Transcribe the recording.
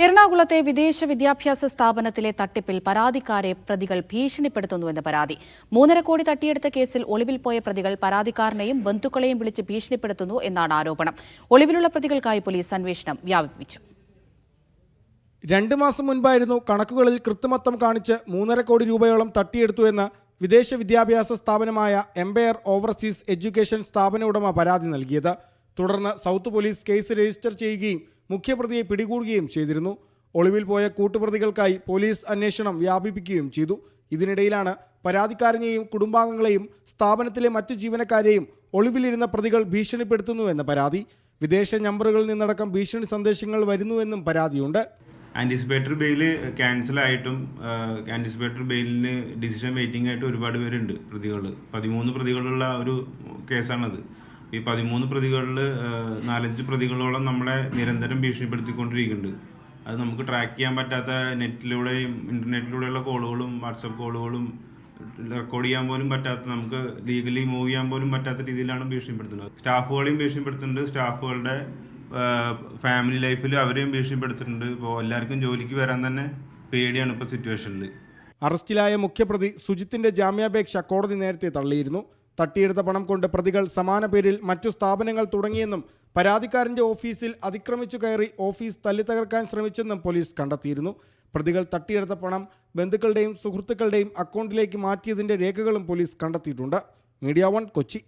എറണാകുളത്തെ വിദേശ വിദ്യാഭ്യാസ സ്ഥാപനത്തിലെ തട്ടിപ്പിൽ പരാതിക്കാരെ പ്രതികൾ ഭീഷണിപ്പെടുത്തുന്നുവെന്ന് പരാതി. 3.5 കോടി തട്ടിയെടുത്ത കേസിൽ ഒളിവിൽ പോയ പ്രതികൾ പരാതിക്കാരനെയും ബന്ധുക്കളെയും വിളിച്ച് ഭീഷണിപ്പെടുത്തുന്നു എന്നാണ് ആരോപണം. ഒളിവിലുള്ള പ്രതികൾക്കായി പോലീസ് അന്വേഷണം വ്യാപിപ്പിച്ചു. 2 മാസം മുൻപായിരുന്നു കണക്കുകളിൽ കൃത്രിമത്വം കാണിച്ച് 3.5 കോടി രൂപയോളം തട്ടിയെടുത്തുവെന്ന് വിദേശ വിദ്യാഭ്യാസ സ്ഥാപനമായ എംപയർ ഓവർസീസ് എഡ്യൂക്കേഷൻ സ്ഥാപന ഉടമ പരാതി നൽകിയത്. തുടർന്ന് സൗത്ത് പോലീസ് കേസ് രജിസ്റ്റർ ചെയ്യുകയും മുഖ്യപ്രതിയെ പിടികൂടുകയും ചെയ്തിരുന്നു. ഒളിവിൽ പോയ കൂട്ടുപ്രതികൾക്കായി പോലീസ് അന്വേഷണം വ്യാപിപ്പിക്കുകയും ചെയ്തു. ഇതിനിടയിലാണ് പരാതിക്കാരനെയും കുടുംബാംഗങ്ങളെയും സ്ഥാപനത്തിലെ മറ്റു ജീവനക്കാരെയും ഒളിവിലിരുന്ന പ്രതികൾ ഭീഷണിപ്പെടുത്തുന്നുവെന്ന പരാതി. വിദേശ നമ്പറുകളിൽ നിന്നടക്കം ഭീഷണി സന്ദേശങ്ങൾ വരുന്നുവെന്നും പരാതിയുണ്ട്. ആൻറ്റിസിപ്പേറ്ററി ബെയിൽ ക്യാൻസലായിട്ടും ആൻറ്റിസിപ്പേറ്ററി ബെയിലിന് ഡിസിഷൻ വെയിറ്റിംഗ് ആയിട്ട് ഒരുപാട് പേരുണ്ട്. 13 പ്രതികളുള്ള ഒരു കേസാണത്. ഈ 13 പ്രതികളിൽ 4-5 പ്രതികളോളം നമ്മളെ നിരന്തരം ഭീഷണിപ്പെടുത്തിക്കൊണ്ടിരിക്കുന്നുണ്ട്. അത് നമുക്ക് ട്രാക്ക് ചെയ്യാൻ പറ്റാത്ത നെറ്റിലൂടെയും ഇൻ്റർനെറ്റിലൂടെയുള്ള കോളുകളും വാട്സപ്പ് കോളുകളും റെക്കോർഡ് ചെയ്യാൻ പോലും പറ്റാത്ത, നമുക്ക് ലീഗലി മൂവ് ചെയ്യാൻ പോലും പറ്റാത്ത രീതിയിലാണ് ഭീഷണിപ്പെടുത്തുന്നത്. സ്റ്റാഫുകളെയും ഭീഷണിപ്പെടുത്തുന്നുണ്ട്. സ്റ്റാഫുകളുടെ ഫാമിലി ലൈഫിൽ അവരെയും ഭീഷണിപ്പെടുത്തുന്നുണ്ട്. ഇപ്പോൾ എല്ലാവർക്കും ജോലിക്ക് വരാൻ തന്നെ പേടിയാണ് ഇപ്പോൾ സിറ്റുവേഷനിൽ. അറസ്റ്റിലായ മുഖ്യപ്രതി സുജിത്തിന്റെ ജാമ്യാപേക്ഷ കോടതി നേരത്തെ തള്ളിയിരുന്നു. തട്ടിയെടുത്ത പണം കൊണ്ട് പ്രതികൾ സമാന പേരിൽ മറ്റു സ്ഥാപനങ്ങൾ തുടങ്ങിയെന്നും പരാതിക്കാരന്റെ ഓഫീസിൽ അതിക്രമിച്ചു കയറി ഓഫീസ് തല്ലിത്തകർക്കാൻ ശ്രമിച്ചെന്നും പോലീസ് കണ്ടെത്തിയിരുന്നു. പ്രതികൾ തട്ടിയെടുത്ത പണം ബന്ധുക്കളുടെയും സുഹൃത്തുക്കളുടെയും അക്കൗണ്ടിലേക്ക് മാറ്റിയതിന്റെ രേഖകളും പോലീസ് കണ്ടെത്തിയിട്ടുണ്ട്. മീഡിയ 1 കൊച്ചി.